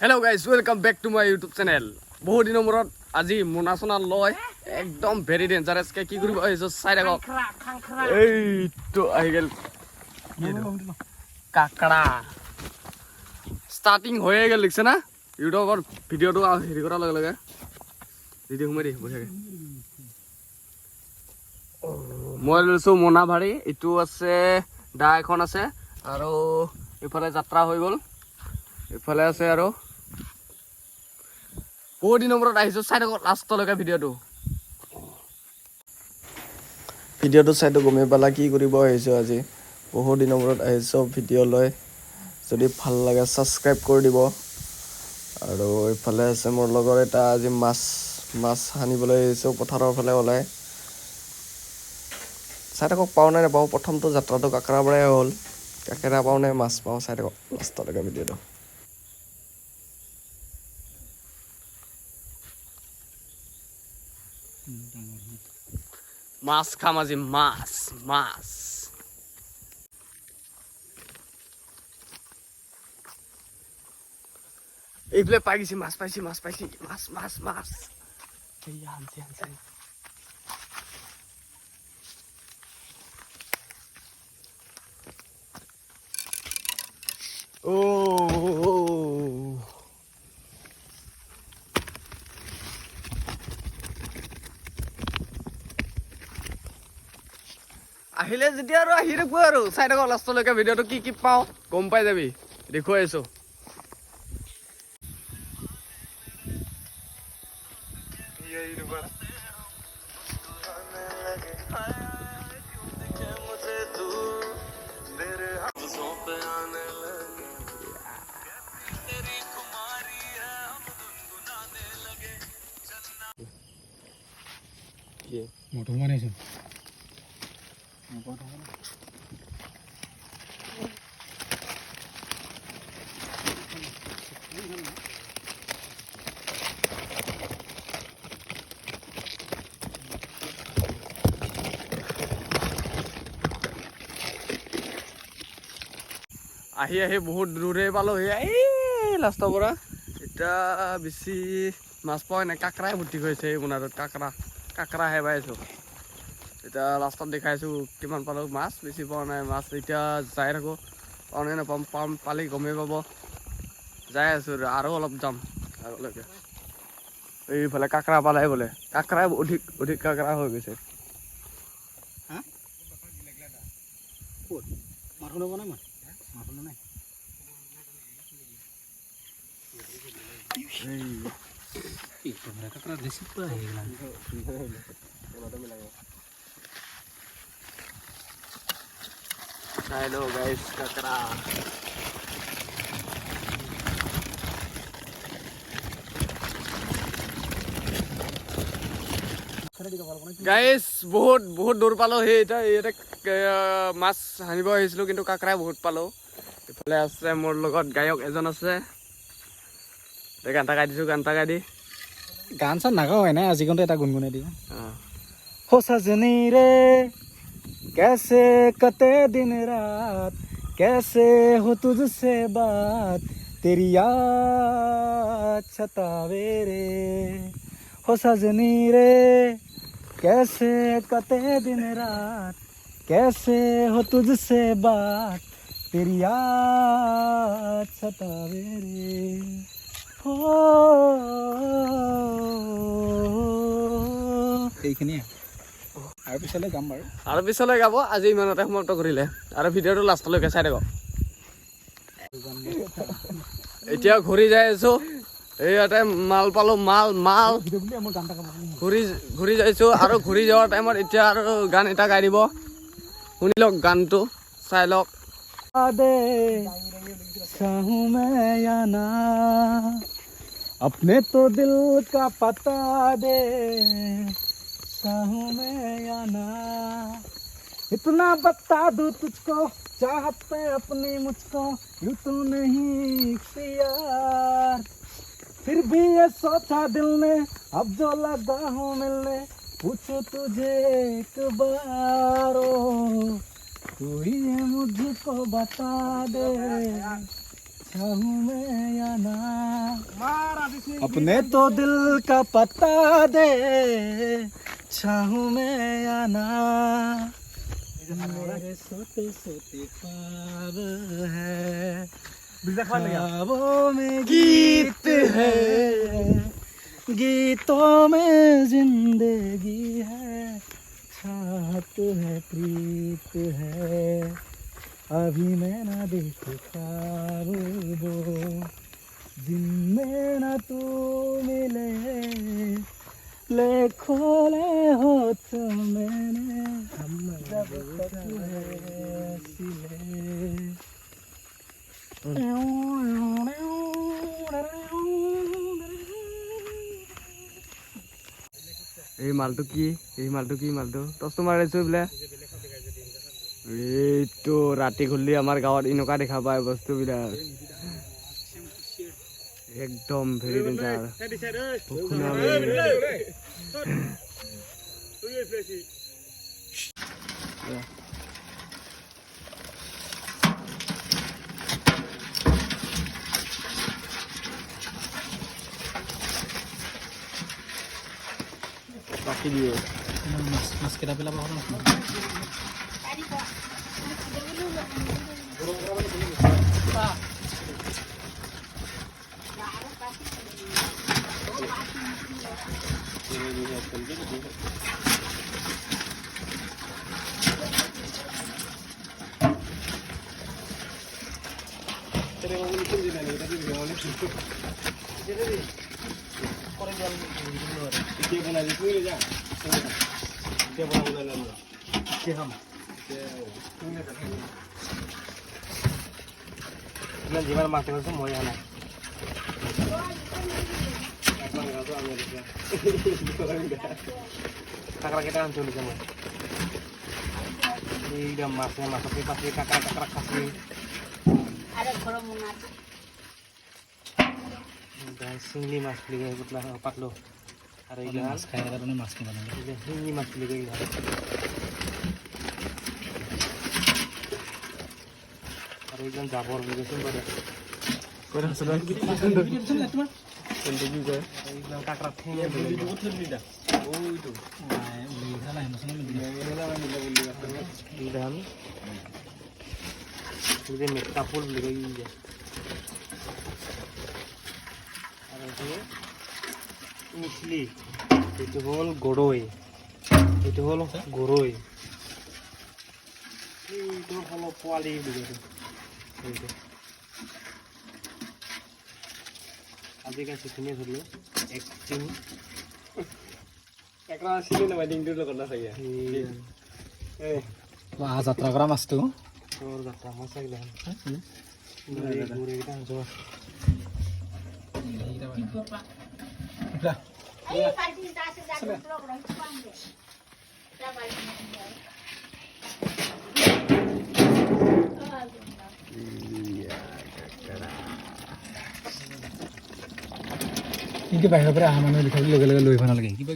Hello guys welcome back to my YouTube channel. बहुत दिन मूरत आज मोना सोना लय एकदम भेरी डेंजारास के की करिब आइसो साइड आगो एई तो आइ गेल काकड़ा स्टार्टिंग होए गेल लिखছে না ইউটিউবৰ ভিডিওটো হেৰি কৰা লগে লগে ভিডিও ঘুমাই দি বঢ়িয়াকে মই লৈছো মোনা ভাৰী ইটো আছে দা এখন আছে আৰু ইফালে যাত্ৰা হৈ গল ইফালে আছে আৰু বহুত দিনৰ মূৰত আহিছো চাই থাকক লাষ্টলৈকে ভিডিওটো চাইটো গমে পালা কি কৰিব আহিছো আজি বহুত দিনৰ মূৰত আহিছো ভিডিও লৈ যদি ভাল লাগে সাবস্ক্ৰাইব কৰি দিব আৰু ইফালে আছে মোৰ লগৰ এটা আজি মাছ হানিবলৈ আহিছো পথাৰৰ ফালে ওলাই চাই থাকক পাও নাই নাপাও প্ৰথমটো যাত্ৰাটো কাকৰা পৰাই হ'ল কাকৰা পাও নাই মাছ পাও চাই থাকক লাষ্টলৈকে ভিডিওটো মাছ খাম আজি মাছ এইফালে পাই গৈছি মাছ পাইছি মাছ এইয়া আনছি ও আহিলে যেতিয়া আৰু আহি থাকো আৰু চাই থাকক লাষ্টলৈকে ভিডিওটো কি পাওঁ গম পাই যাবি দেখুৱাই আছো मोटो माने छे আহি আহি বহুত দূৰে পালো এই লাষ্টৰ পৰা এতিয়া বেছি মাছ পোৱা নাই কাকৰাই ভৰ্তি হৈছে এই মোনাটোত কাকৰাহে পাইছো এতিয়া লাষ্টত দেখাইছো কিমান পালো মাছ বেছি পোৱা নাই মাছ এতিয়া যাই থাকো পাওঁ নে নাপাম পালি গমেই পাব যাই আছো আৰু অলপ যাম আগলৈকে এইফালে কাকৰা পালে বোলে কাকৰাই অধিক কাকৰা হৈ গৈছে চাই লো গাইস কাকৰা গাইস বহুত দূৰ পালো সেই এতিয়া মাছ হানিব আহিছিলো কিন্তু কাকৰাই বহুত পালো ইফালে আছে মোৰ লগত গায়ক এজন আছে গান এটা গাই দি गान सा नागा है ना আজি कोनते এটা গুনগুনে দিও हो सजनी रे कैसे कटे दिन रात कैसे हो तुझसे बात तेरी याद सतावे रे हो सजनी रे कैसे कटे दिन रात कैसे हो तुझसे बात तेरी याद सतावे रे এইখিনি আৰু পিছলৈ গাম বাৰু আৰু পিছলৈ গাব আজি ইমানতে সমাপ্ত কৰিলে আৰু ভিডিওটো লাষ্টলৈকে চাই থাকক এতিয়া ঘূৰি যাই আছো এইয়াতে মাল পালো মাল ঘূৰি যাইছো আৰু ঘূৰি যোৱাৰ টাইমত এতিয়া আৰু গান এটা গাই দিব শুনি লওক গানটো চাই লওক चाहूं मैं या ना अपने तो दिल का पता दे चाहूं मैं या ना इतना बता दूं तुझको चाहत पे अपनी मुझको यूं तो नहीं इख्तियार फिर भी ये सोचा दिल ने अब जो लगा हूँ मिलने पूछो तुझे एक बार तू ही मुझको बता दे चाहूं मैं या ना अपने तो दिल का पता दे चाहूं मैं आना मेरे सोते सोते ख्वाब है ख्वाबों में गीत है गीतों में जिंदगी है चाहत है प्रीत है अभी मैं ना देखूं ख्वाब वो दिन में ना तू मिले ले खोले हो तो मैंने जब तक है सिले এই মালটো কি মালটো টচটো মাৰিছো বোলে এইটো ৰাতি ঘূৰি আমাৰ গাঁৱত এনেকুৱা দেখা পায় বস্তুবিলাক একদম ভেৰি ডেঞ্জাৰ বাকি দিয়ে mas kita pila apa যিমান মাছ আছে মই আনা কাঁকড়া কেইটা আনছো মই এইটা মাছে মাছকে পাতি কাঁকড়া খাসি চিংড়ি মাছ বুলি কয় পাতলো আর এই মাছ খাই কারণে মাছ কিনা চিংড়ি মাছ বুলি কয় আর এইজন জাবর বুঝেছেন বলে কইরা আসলে কি তোমার কোনটা কি কয় এইজন কাঁকড়া ঠেঙে বলে ওইটো উলি খালা হেমসন দিলাম এই যে মেটা ফুল বুলি কয় এই আর এই মিছলি এইটো হল গৰৈ এইটো হল গৰৈ এইটো হল পোৱালি বুলি কয় এইটো আজিকালি চিনি ধৰিলো এক তিনি একৰা চিনি নহয় ডিংটোৰ লগত নাথাকে এই যাত্ৰা কৰা মাছটো তোৰ যাত্ৰা মাছ লাগিলে গৰৈকেইটা আনছো কিন্তু বাহিৰৰ পৰা অহা মানুহে লিখাবলৈ লগে লগে লৈ আহিব নালাগে কিবা